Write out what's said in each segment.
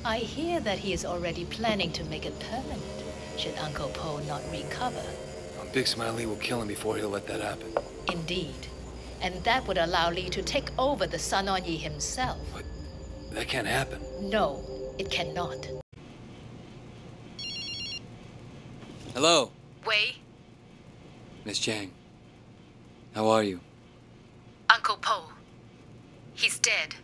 I hear that he is already planning to make it permanent, should Uncle Po not recover. Big Smiley will kill him before he'll let that happen. Indeed. And that would allow Lee to take over the Sun On Yi himself. But that can't happen. No, it cannot. Hello? Wei? Miss Chang. How are you? Uncle Po. He's dead.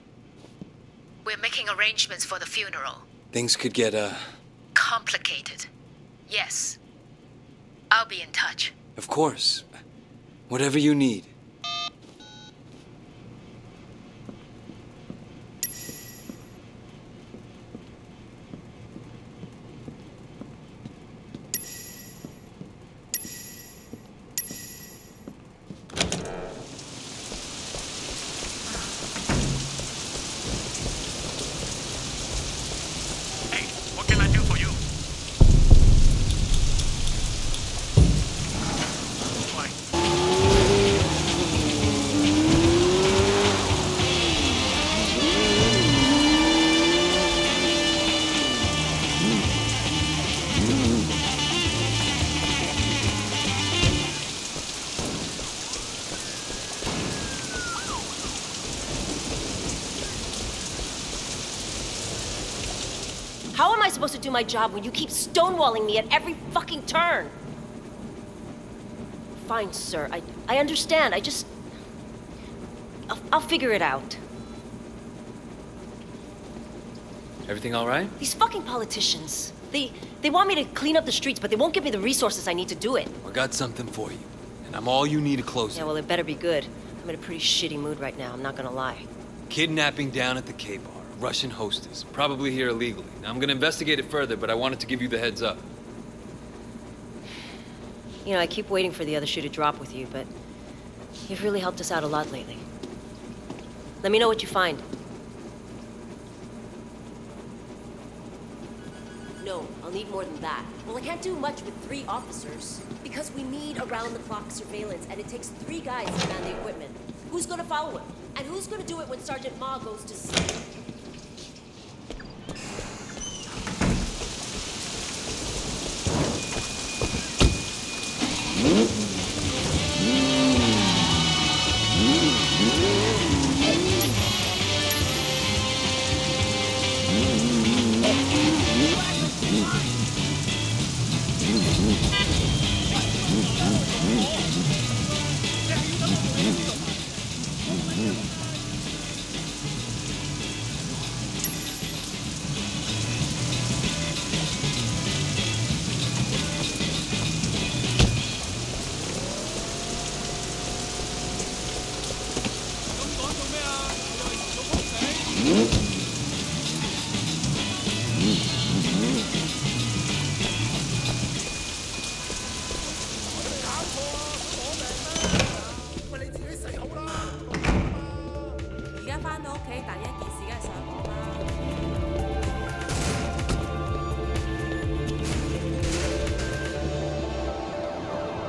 We're making arrangements for the funeral. Things could get, complicated. Yes. I'll be in touch. Of course. Whatever you need. How am I supposed to do my job when you keep stonewalling me at every fucking turn? Fine, sir. I understand. I'll figure it out. Everything all right? These fucking politicians. They want me to clean up the streets, but they won't give me the resources I need to do it. I got something for you. And I'm all you need to close it. Yeah, well, it better be good. I'm in a pretty shitty mood right now, I'm not gonna lie. Kidnapping down at the K-Bar. Russian hostess. Probably here illegally. Now, I'm gonna investigate it further, but I wanted to give you the heads up. You know, I keep waiting for the other shoe to drop with you, but you've really helped us out a lot lately. Let me know what you find. No, I'll need more than that. Well, I can't do much with 3 officers. Because we need around-the-clock surveillance, and it takes 3 guys to man the equipment. Who's gonna follow him? And who's gonna do it when Sergeant Ma goes to sleep?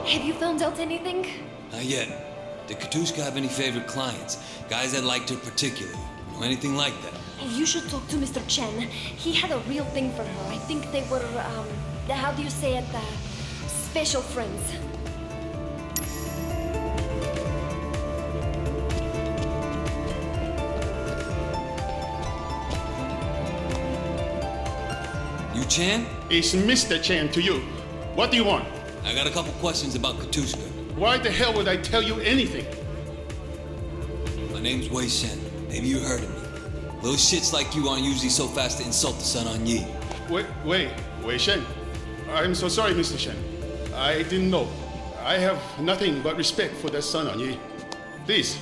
Have you found out anything? Not yet. Did Katushka have any favorite clients? Guys that liked her particularly? Or anything like that? You should talk to Mr. Chen. He had a real thing for her. I think they were, how do you say it? Special friends. You Chan? It's Mr. Chen to you. What do you want? I got a couple questions about Katushka. Why the hell would I tell you anything? My name's Wei Shen. Maybe you heard of me. Little shits like you aren't usually so fast to insult the Sun On Yi. Wei Shen. I'm so sorry, Mr. Shen. I didn't know. I have nothing but respect for the Sun On Yi. Please,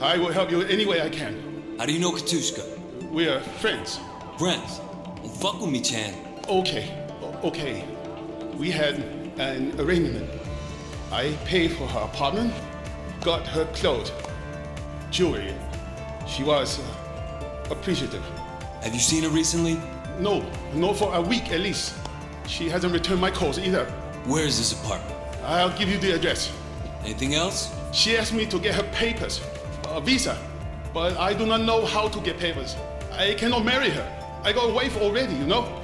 I will help you any way I can. How do you know Katushka? We are friends. Friends? Don't fuck with me, Chan. Okay. We had an arrangement. I paid for her apartment, got her clothes, jewelry. She was appreciative. Have you seen her recently? No, for a week at least. She hasn't returned my calls either. Where is this apartment? I'll give you the address. Anything else? She asked me to get her papers, a visa, but I do not know how to get papers. I cannot marry her. I got a wife already, you know?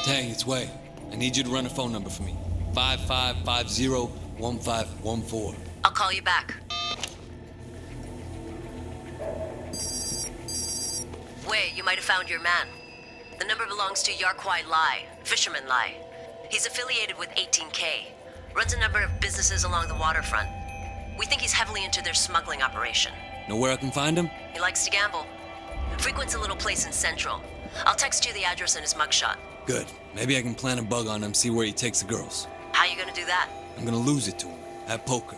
Tang, it's Wei. I need you to run a phone number for me. 5550-1514. I'll call you back. Wei, you might have found your man. The number belongs to Yarkwai Lai, Fisherman Lai. He's affiliated with 18K. Runs a number of businesses along the waterfront. We think he's heavily into their smuggling operation. Know where I can find him? He likes to gamble. Frequents a little place in Central. I'll text you the address and his mugshot. Good. Maybe I can plant a bug on him, see where he takes the girls. How you gonna do that? I'm gonna lose it to him. At poker.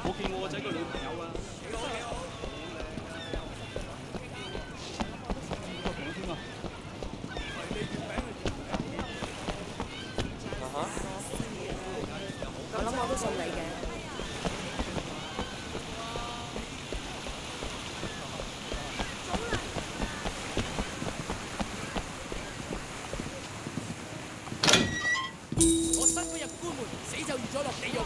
我見我個仔個女朋友啊。我諗我都信你嘅。我生不入官門，死就預咗落地獄。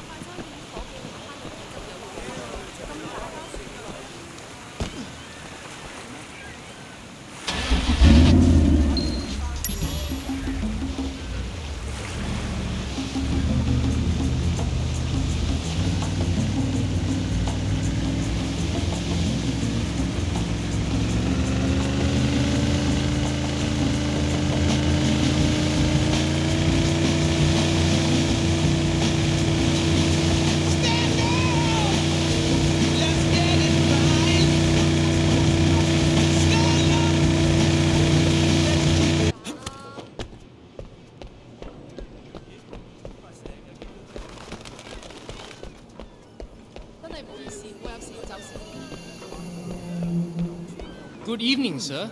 Good evening, sir.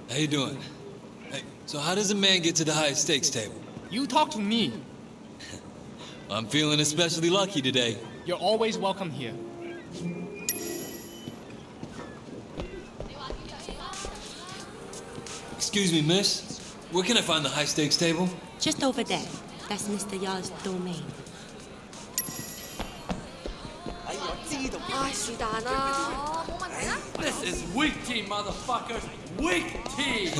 How you doing? Hey, so how does a man get to the high stakes table? You talk to me. I'm feeling especially lucky today. You're always welcome here. Excuse me, miss. Where can I find the high stakes table? Just over there. That's Mr. Yard's domain. 唉，是但啦。This is weak tea, motherfuckers. Weak tea.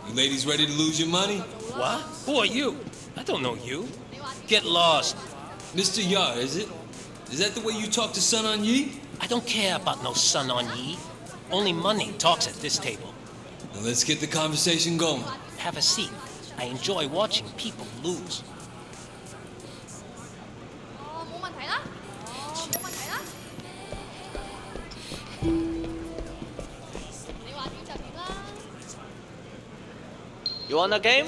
You ladies ready to lose your money? What? Who are you? I don't know you. Get lost. Mr. Yar, is it? Is that the way you talk to Sun On Yi? I don't care about no Sun On Yi. Only money talks at this table. Now let's get the conversation going. Have a seat. I enjoy watching people lose. You want a game?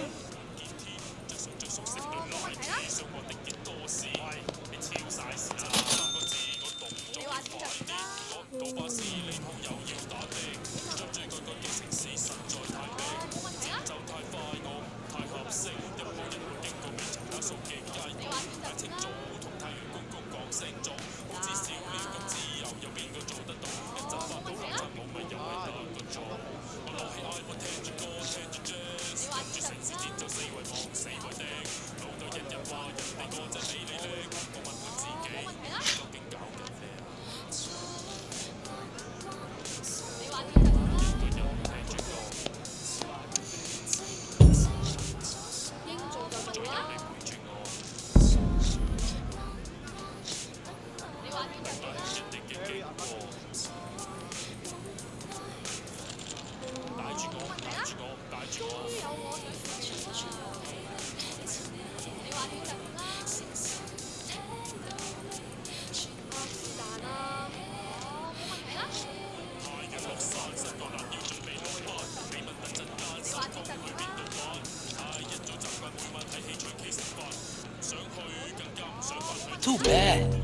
Too bad.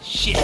Shit.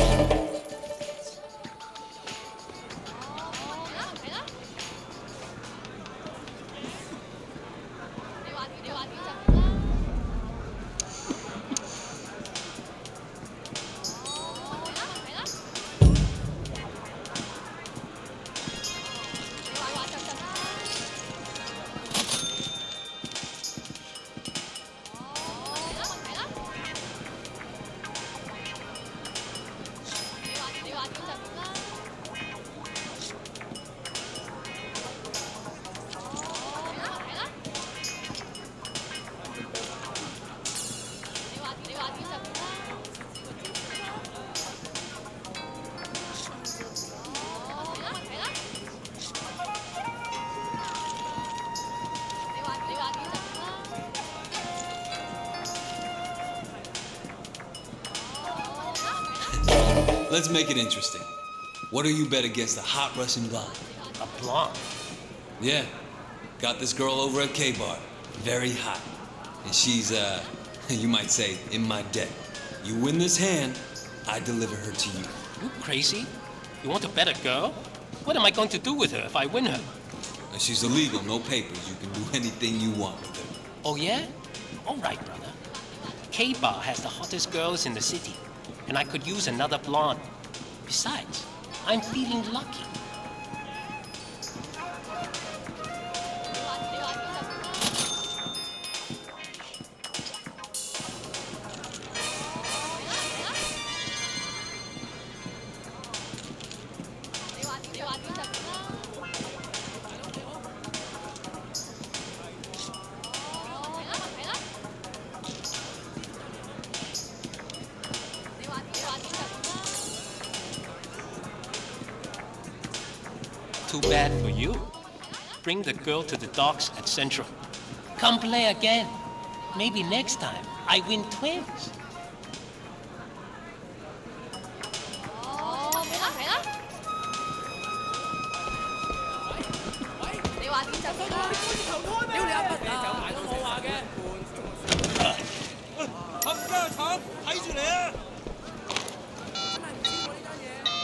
Let's make it interesting. What do you bet against a hot Russian blonde? A blonde? Yeah. Got this girl over at K-Bar. Very hot. And she's, you might say, in my debt. You win this hand, I deliver her to you. You crazy? You want to bet a girl? What am I going to do with her if I win her? She's illegal, no papers. You can do anything you want with her. Oh, yeah? All right, brother. K-Bar has the hottest girls in the city, and I could use another blonde. Besides, I'm feeling lucky. Too bad for you. Bring the girl to the docks at Central. Come play again. Maybe next time I win twins.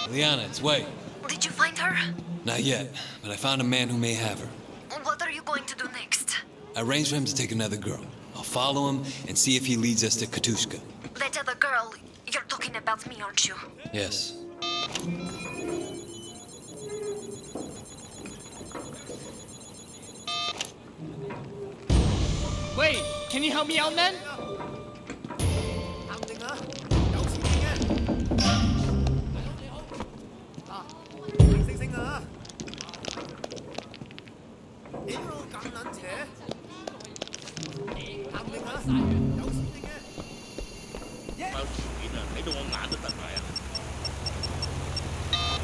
Liana, it's Wei. Did you find her? Not yet, but I found a man who may have her. What are you going to do next? I arranged for him to take another girl. I'll follow him and see if he leads us to Katushka. That other girl, you're talking about me, aren't you? Yes. Wait, can you help me out, man?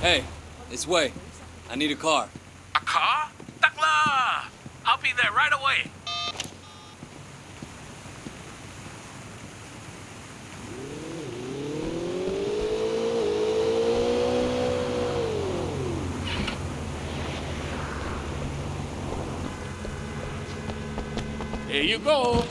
Hey, it's Wei. I need a car. A car? 得啦! I'll be there right away. Here you go.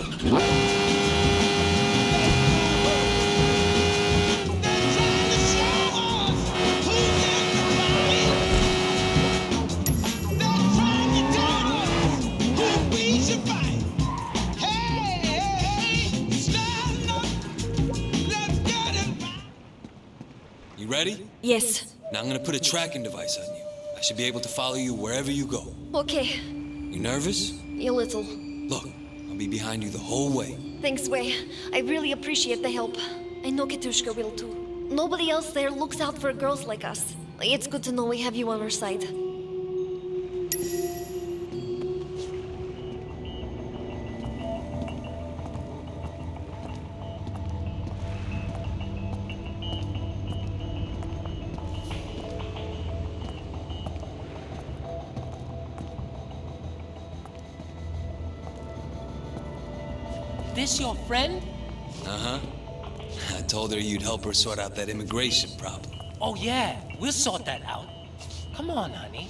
You ready? Yes. Now I'm gonna put a tracking device on you. I should be able to follow you wherever you go. Okay. You nervous? A little. Look, I'll be behind you the whole way. Thanks, Wei. I really appreciate the help. I know Katushka will too. Nobody else there looks out for girls like us. It's good to know we have you on our side. This your friend? Uh-huh. I told her you'd help her sort out that immigration problem. Oh yeah, we'll sort that out. Come on, honey.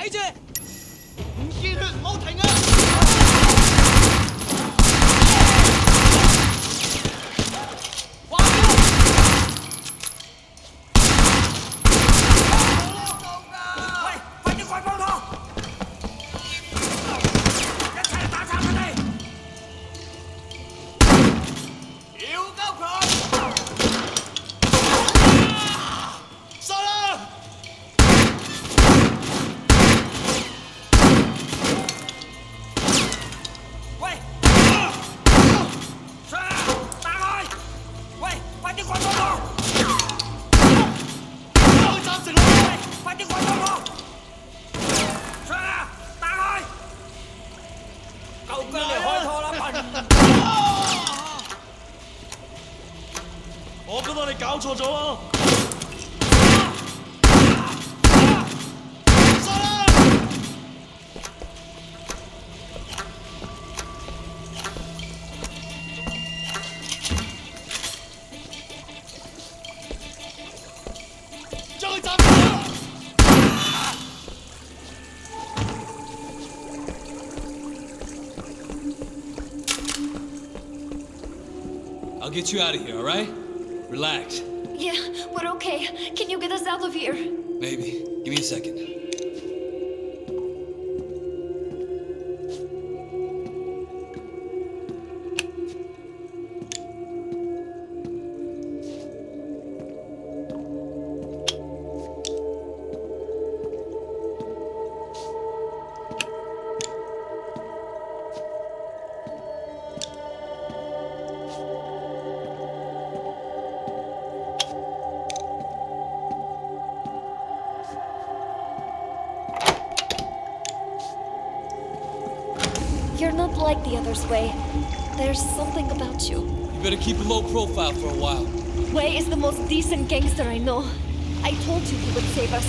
住！唔見血，唔好停啊！喂，快啲過去幫拖！一齊嚟打殘佢哋！要鳩佢！殺啦！ 喂，上啊！打開！喂，快啲滾幫我！暫時啦！喂，快啲滾幫我！上啊！打開！夠姜你開拖啦，笨！我覺得你搞錯咗咯！ I'll get you out of here, all right? Relax. Yeah, we're okay. Can you get us out of here? Maybe. Give me a second. You're not like the others, Wei. There's something about you. You better keep a low profile for a while. Wei is the most decent gangster I know. I told you he would save us.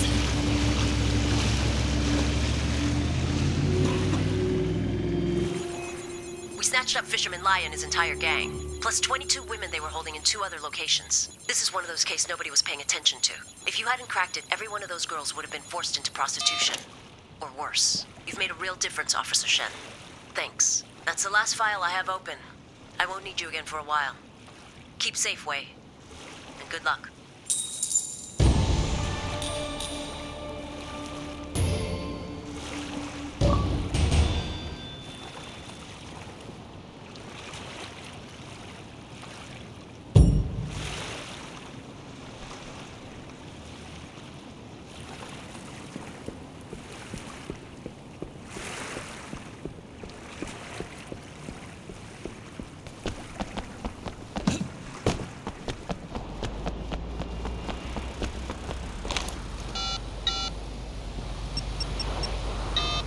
We snatched up Fisherman Lai and his entire gang, plus 22 women they were holding in 2 other locations. This is one of those cases nobody was paying attention to. If you hadn't cracked it, every one of those girls would have been forced into prostitution. Or worse. You've made a real difference, Officer Shen. Thanks. That's the last file I have open. I won't need you again for a while. Keep safe, Wei. And good luck.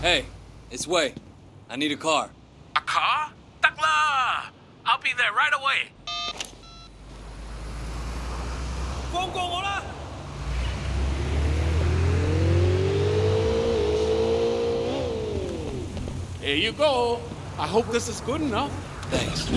Hey, it's Wei. I need a car. A car? 得啦 I'll be there right away. 放過我啦 Here you go. I hope this is good enough. Thanks.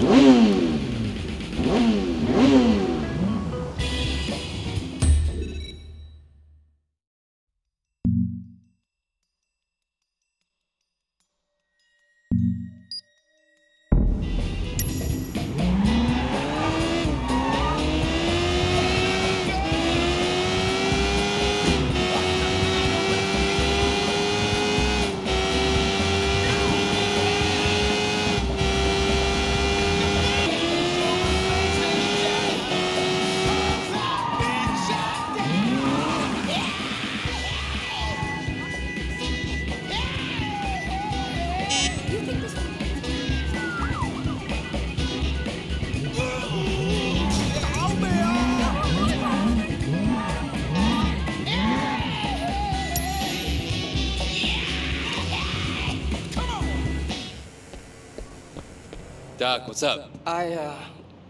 Doc, what's up?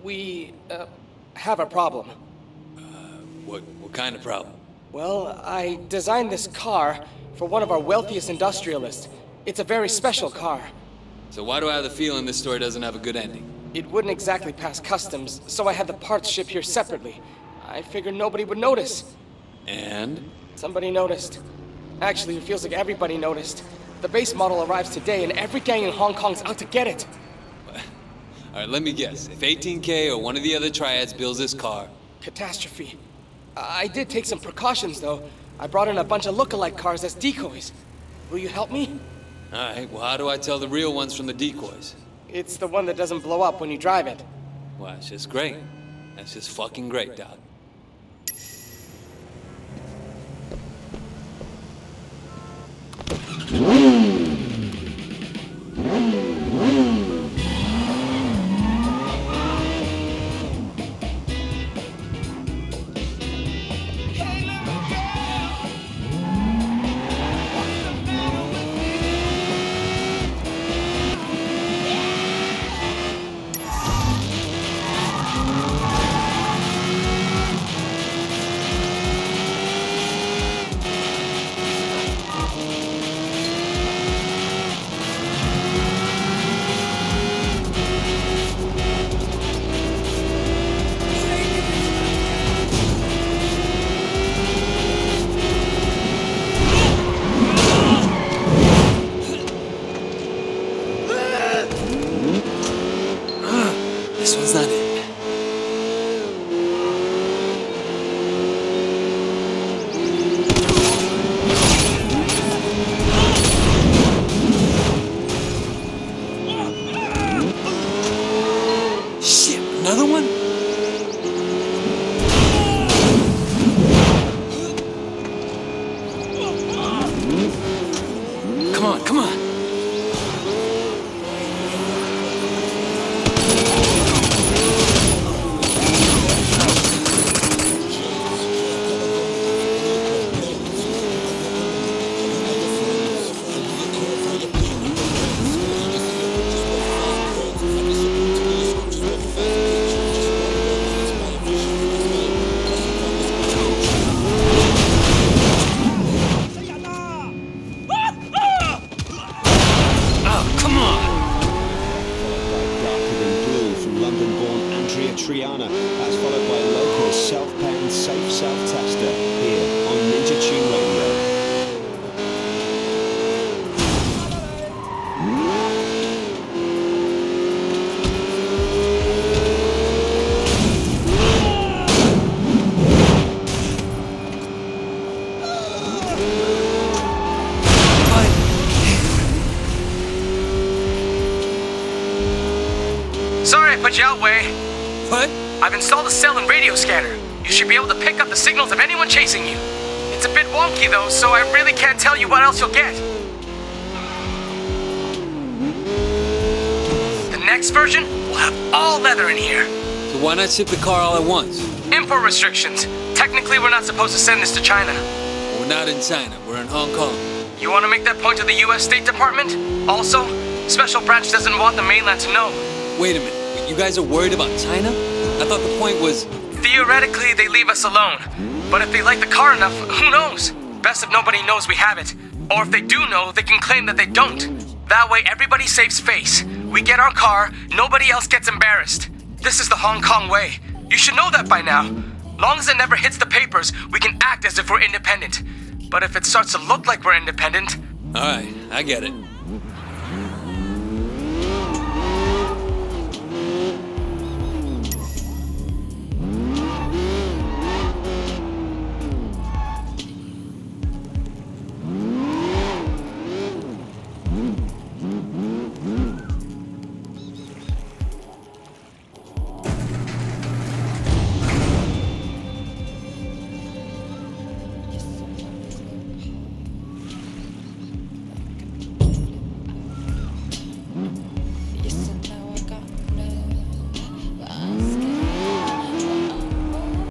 We have a problem. What kind of problem? Well, I designed this car for one of our wealthiest industrialists. It's a very special car. So why do I have the feeling this story doesn't have a good ending? It wouldn't exactly pass customs, so I had the parts shipped here separately. I figured nobody would notice. And? Somebody noticed. Actually, it feels like everybody noticed. The base model arrives today, and every gang in Hong Kong's out to get it. All right, let me guess. If 18K or one of the other triads builds this car... Catastrophe. I did take some precautions, though. I brought in a bunch of look-alike cars as decoys. Will you help me? All right, well, how do I tell the real ones from the decoys? It's the one that doesn't blow up when you drive it. Well, that's just great. That's just fucking great, Doc. This one's not it. Shit, another one? Come on, come on. Triana. That's followed by local self-penned, safe self-tester here on Ninja Tune Radio. Sorry I put you out, Wei. What? I've installed a cell and radio scanner. You should be able to pick up the signals of anyone chasing you. It's a bit wonky though, so I really can't tell you what else you'll get. The next version will have all leather in here. So why not ship the car all at once? Import restrictions. Technically, we're not supposed to send this to China. We're not in China, we're in Hong Kong. You want to make that point to the US State Department? Also, Special Branch doesn't want the mainland to know. Wait a minute. You guys are worried about China? I thought the point was... Theoretically, they leave us alone. But if they like the car enough, who knows? Best if nobody knows we have it. Or if they do know, they can claim that they don't. That way, everybody saves face. We get our car, nobody else gets embarrassed. This is the Hong Kong way. You should know that by now. Long as it never hits the papers, we can act as if we're independent. But if it starts to look like we're independent... Alright, I get it.